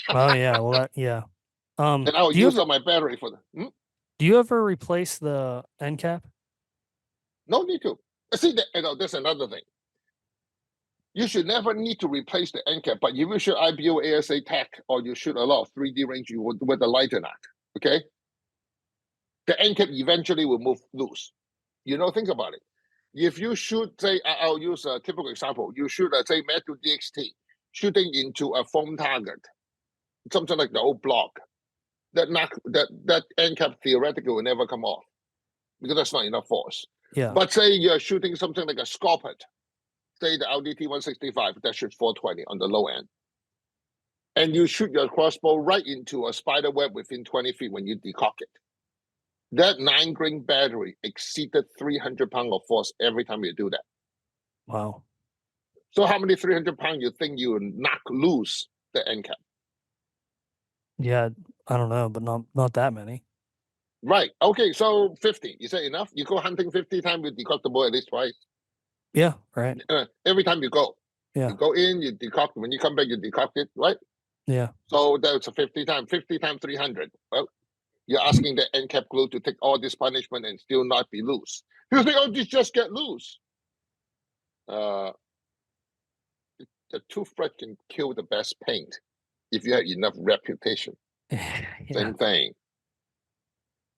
Oh yeah, well yeah. And I'll use up my battery for the. Do you ever replace the end cap? No need to. See, that's another thing. You should never need to replace the end cap, but if you shoot IBO, ASA, TAC, or you shoot a lot of 3D range with a lighter knock, okay? The end cap eventually will move loose. Think about it. If you shoot, say, I'll use a typical example. You shoot, say, Matthew DXT, shooting into a foam target, something like the old block. That end cap theoretically will never come off because that's not enough force. Yeah. But say you're shooting something like a scorpion, say the LDT 165, that shoots 420 on the low end. And you shoot your crossbow right into a spider web within 20 feet when you decock it. That 9-grain battery exceeded 300 pounds of force every time you do that. Wow. So how many 300 pounds you think you knock loose the end cap? Yeah, I don't know, but not that many. Right. Okay, so 50. Is that enough? You go hunting 50 times, you decock the bow at least twice. Yeah, right. Every time you go. Yeah. You go in, you decock. When you come back, you decock it, right? Yeah. So that's a 50 times 300. Well, you're asking the end cap glue to take all this punishment and still not be loose. You think, oh, just get loose. The toothbrush can kill the best paint if you have enough reputation. Same thing.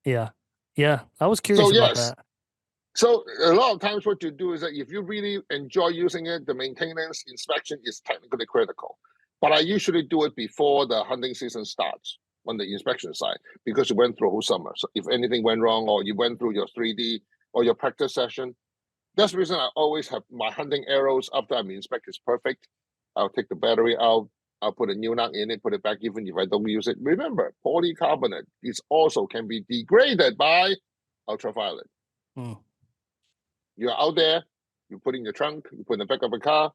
Yeah. Yeah. I was curious about that. So a lot of times what you do is that if you really enjoy using it, the maintenance inspection is technically critical. But I usually do it before the hunting season starts on the inspection side because you went through a whole summer. So if anything went wrong or you went through your 3D or your practice session, that's the reason I always have my hunting arrows after I'm inspected is perfect. I'll take the battery out, I'll put a new nut in it, put it back even if I don't use it. Remember, polycarbonate is also can be degraded by ultraviolet. You're out there, you put in your trunk, you put in the back of a car.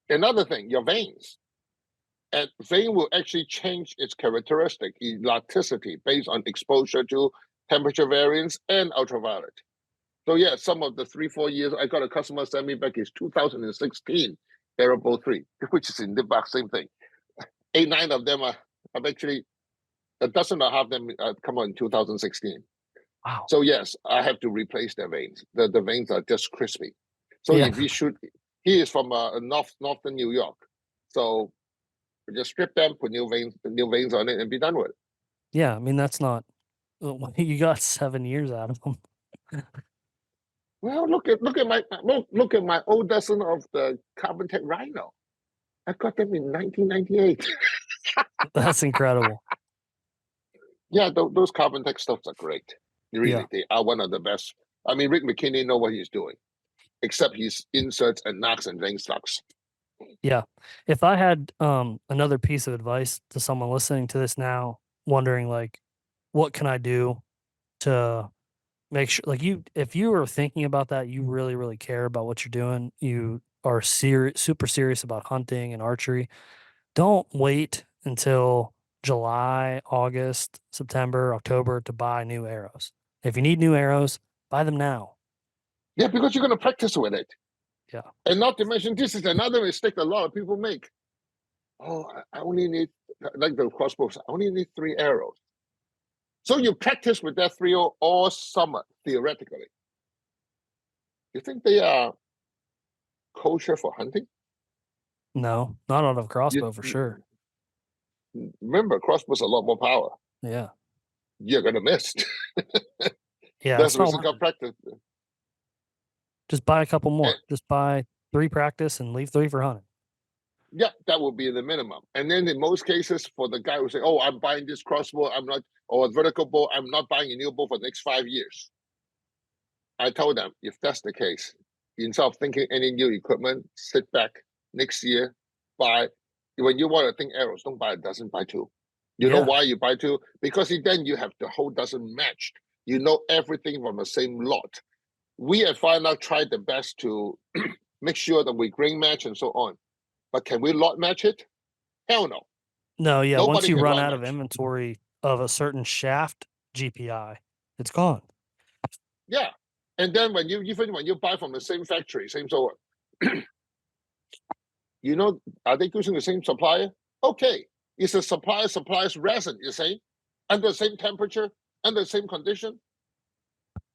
Another thing, your veins. And vein will actually change its characteristic, elasticity, based on exposure to temperature variance and ultraviolet. So yeah, some of the 3-4 years, I got a customer send me back is 2016 Aerobow 3, which is in the back, same thing. 8-9 of them are actually, a dozen and a half of them come on in 2016. Wow. So yes, I have to replace their veins. The veins are just crispy. So if we shoot, he is from northern New York. So we just strip them, put new veins on it, and be done with it. Yeah, I mean that's not. You got 7 years out of them. Well, look at my old dozen of the Carbon Tech Rhino. I got them in 1998. That's incredible. Yeah, those Carbon Tech stuffs are great. Really, they are one of the best. I mean, Rick McKinney know what he's doing, except his inserts and knocks and vein stocks. Yeah. If I had another piece of advice to someone listening to this now, wondering like, what can I do to make sure, like if you are thinking about that, you really, really care about what you're doing, you are super serious about hunting and archery, don't wait until July, August, September, October to buy new arrows. If you need new arrows, buy them now. Yeah, because you're going to practice with it. Yeah. And not to mention, this is another mistake a lot of people make. Oh, I only need, like the crossbows, I only need 3 arrows. So you practice with that 3 all summer, theoretically. You think they are kosher for hunting? No, not out of a crossbow for sure. Remember, crossbow's a lot more power. Yeah. You're going to miss. Yeah. That's the reason got practice. Just buy a couple more. Just buy 3 practice and leave 3 for hunting. Yeah, that would be the minimum. And then in most cases, for the guy who say, "Oh, I'm buying this crossbow, I'm not, or a vertical bow, I'm not buying a new bow for the next 5 years." I told them, if that's the case, instead of thinking any new equipment, sit back next year, buy. When you want to think arrows, don't buy a dozen, buy 2. You know why you buy 2? Because then you have the whole dozen matched. You know everything from the same lot. We at Fire Now tried the best to make sure that we grain match and so on. But can we lot match it? Hell no. No, yeah. Once you run out of inventory of a certain shaft GPI, it's gone. Yeah. And then when you buy from the same factory, same so on, you know, are they using the same supplier? Okay. Is the supplier supplies resin, you say, under the same temperature, under the same condition?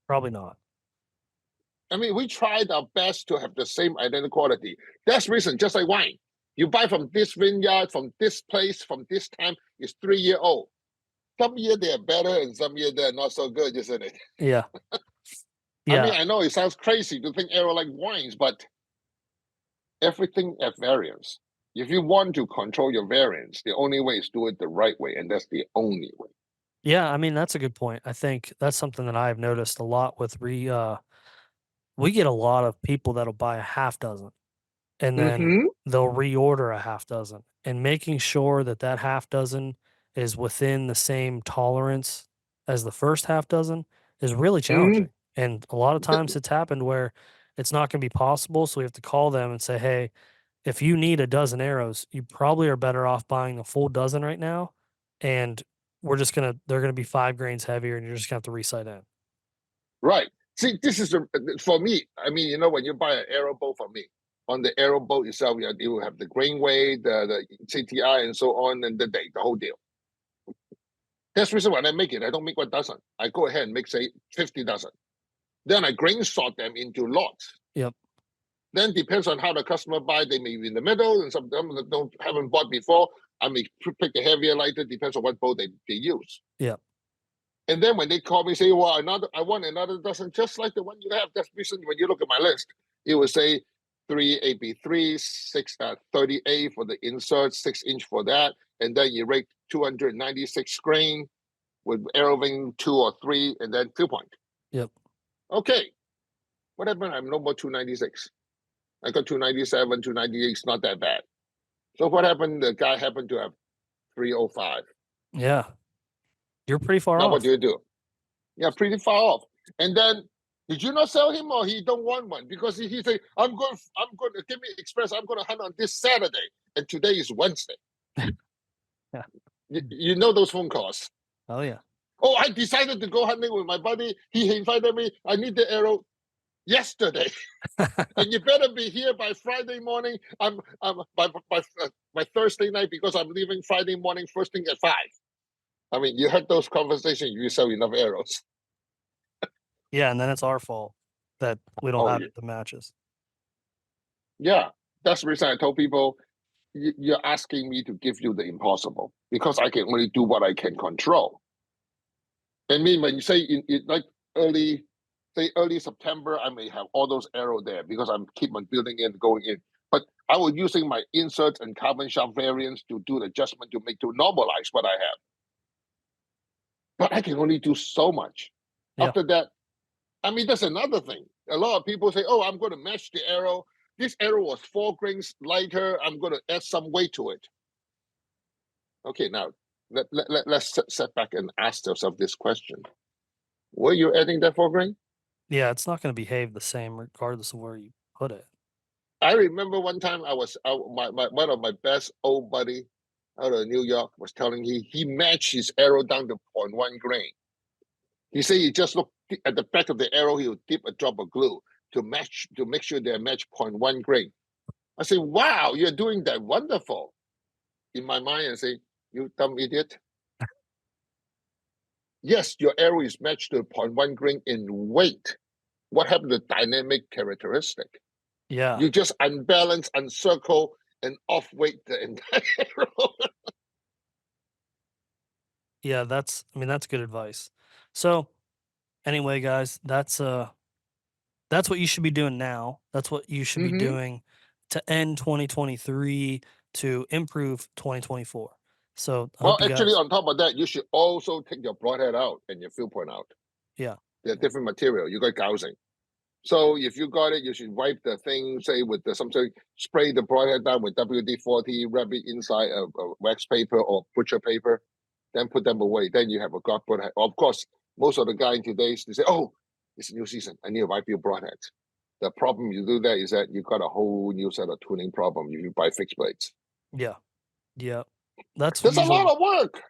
Probably not. I mean, we tried our best to have the same identical quality. That's reason, just like wine. You buy from this vineyard, from this place, from this time, it's 3-year-old. Some year they're better and some year they're not so good, isn't it? Yeah. Yeah. I mean, I know it sounds crazy to think arrow like wines, but everything at variance. If you want to control your variance, the only way is do it the right way, and that's the only way. Yeah, I mean, that's a good point. I think that's something that I've noticed a lot with we get a lot of people that'll buy a half dozen and then they'll reorder a half dozen, and making sure that that half dozen is within the same tolerance as the first half dozen is really challenging. And a lot of times it's happened where it's not going to be possible. So we have to call them and say, hey, if you need a dozen arrows, you probably are better off buying a full dozen right now. And they're going to be 5 grains heavier and you're just going to have to recite in. Right. See, this is for me. I mean, you know, when you buy an arrow bow from me, on the arrow bow itself, you will have the grain weight, the CTI, and so on, and the date, the whole deal. That's the reason when I make it, I don't make 1 dozen. I go ahead and make, say, 50 dozen. Then I grain sort them into lots. Yep. Then depends on how the customer buy. They may be in the middle, and some of them that haven't bought before. I may pick the heavier, lighter, depends on what bow they use. Yeah. And then when they call me, say, well, I want another dozen, just like the one you have. That's recently when you look at my list, it will say 3 AB3, 6 38 for the insert, 6-inch for that, and then you rate 296 grain with arrow vein 2 or 3, and then field point. Yep. Okay. What happened? I'm no more 296. I got 297, 298. It's not that bad. So what happened? The guy happened to have 305. Yeah. You're pretty far Now off. what do? Yeah, pretty far off. And then did you not sell him or he don't want one? Because he say, I'm going to give me express, I'm going to hunt on this Saturday. And today is Wednesday. Yeah. You know those phone calls. Oh yeah. Oh, I decided to go hunting with my buddy. He invited me. I need the arrow yesterday. And you better be here by Friday morning. I'm by Thursday night because I'm leaving Friday morning first thing at 5. I mean, you had those conversations. You sell enough arrows. Yeah, and then it's our fault that we don't have the matches. Yeah, that's the reason I told people you're asking me to give you the impossible because I can only do what I can control. I mean, when you say in like early September, I may have all those arrows there because I'm keep on building in, going in. But I was using my inserts and carbon sharp variants to do the adjustment to normalize what I have. But I can only do so much. Yeah. After that, I mean, that's another thing. A lot of people say, "Oh, I'm going to match the arrow. This arrow was 4 grains lighter. I'm going to add some weight to it." Okay, now let's set back and ask ourselves this question: were you adding that 4 grain? Yeah, it's not going to behave the same regardless of where you put it. I remember one time I was one of my best old buddy out of New York was telling he matched his arrow down to 0.1 grain. He said he just looked at the back of the arrow, he would dip a drop of glue to make sure they match 0.1 grain. I say, wow, you're doing that wonderful. In my mind, I say, you dumb idiot. Yes, your arrow is matched to 0.1 grain in weight. What happened to dynamic characteristic? Yeah. You just unbalance, uncircle, and off-weight the entire arrow. Yeah, that's good advice. So, anyway, guys, that's what you should be doing now. That's what you should be doing to end 2023 to improve 2024. So, I Well, hope you actually, guys on top of that, you should also take your broadhead out and your field point out. Yeah. They're different material. You got gouging. So if you got it, you should wipe the thing, say with something, spray the broadhead down with WD-40, wrap it inside a wax paper or butcher paper, then put them away. Then you have a god broadhead. Of course, most of the guys in today's, they say, oh, it's a new season. I need to wipe your broadhead. The problem you do that is that you got a whole new set of tuning problem if you buy fixed blades. Yeah. Yeah. That's There's usually a lot of work.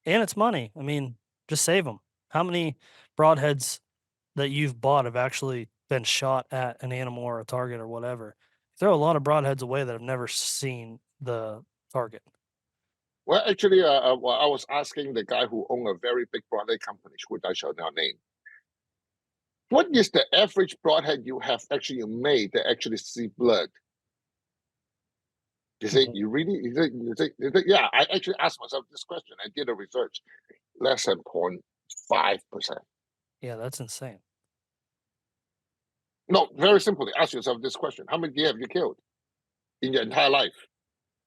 And it's money. I mean, just save them. How many broadheads that you've bought have actually been shot at an animal or a target or whatever? Throw a lot of broadheads away that have never seen the target. Well, actually, I was asking the guy who owned a very big broadhead company, which I shall now name. What is the average broadhead you have actually made that actually see blood? You say, you really? You say, yeah, I actually asked myself this question. I did a research. Less than 0.5%. Yeah, that's insane. No, very simply, ask yourself this question. How many deer have you killed in your entire life?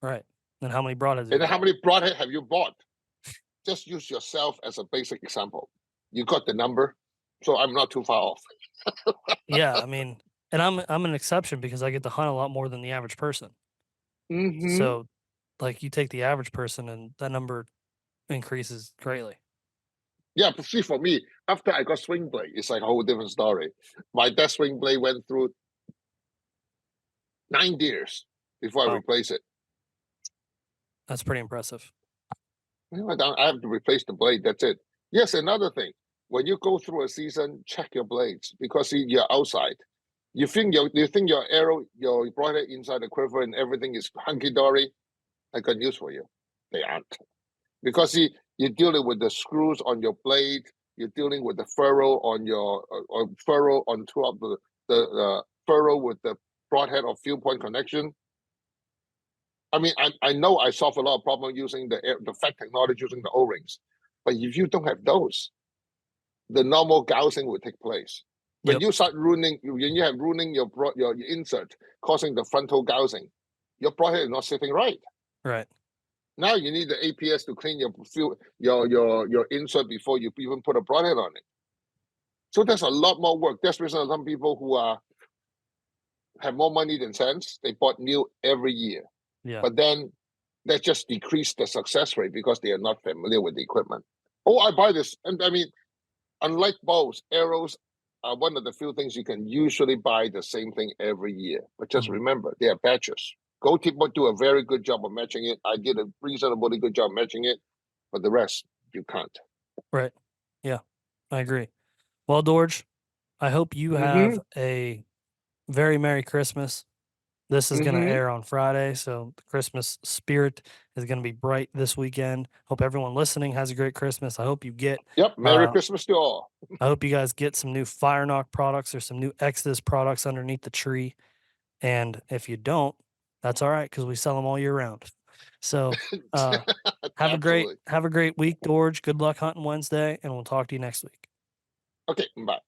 Right. And how many broadheads? And how many broadhead have you bought? Just use yourself as a basic example. You got the number, so I'm not too far off. Yeah, I mean, and I'm an exception because I get to hunt a lot more than the average person. So, like, you take the average person, and that number increases greatly. Yeah, but see, for me, after I got swing blade, it's like a whole different story. My dead swing blade went through 9 deers before I replace it. That's pretty impressive. I have to replace the blade. That's it. Yes, another thing. When you go through a season, check your blades because see, you're outside. You think your arrow, your broadhead inside the quiver and everything is hunky dory. I got news for you. They aren't. Because see, you're dealing with the screws on your blade. You're dealing with the furrow on your furrow on top of the furrow with the broadhead or field point connection. I mean, I know I solve a lot of problems using the fat technology, using the O-rings, but if you don't have those, the normal gouging will take place. When you start ruining, when you have ruining your insert, causing the frontal gouging, your broadhead is not sitting right. Right. Now you need the APS to clean your insert before you even put a broadhead on it. So there's a lot more work. That's the reason some people who have more money than sense, they bought new every year. Yeah. But then that just decrease the success rate because they are not familiar with the equipment. Oh, I buy this, and I mean, unlike bows, arrows are one of the few things you can usually buy the same thing every year. But just remember, they are batches. Gold tip would do a very good job of matching it. I did a reasonably good job matching it, but the rest you can't. Right. Yeah, I agree. Well, Dorge, I hope you have a very Merry Christmas. This is going to air on Friday, so the Christmas spirit is going to be bright this weekend. Hope everyone listening has a great Christmas. I hope you get. Yep. Merry Christmas to all. I hope you guys get some new Fire Knock products or some new Exodus products underneath the tree. And if you don't, that's all right because we sell them all year round. So have a great week, Dorge. Good luck hunting Wednesday, and we'll talk to you next week. Okay, bye.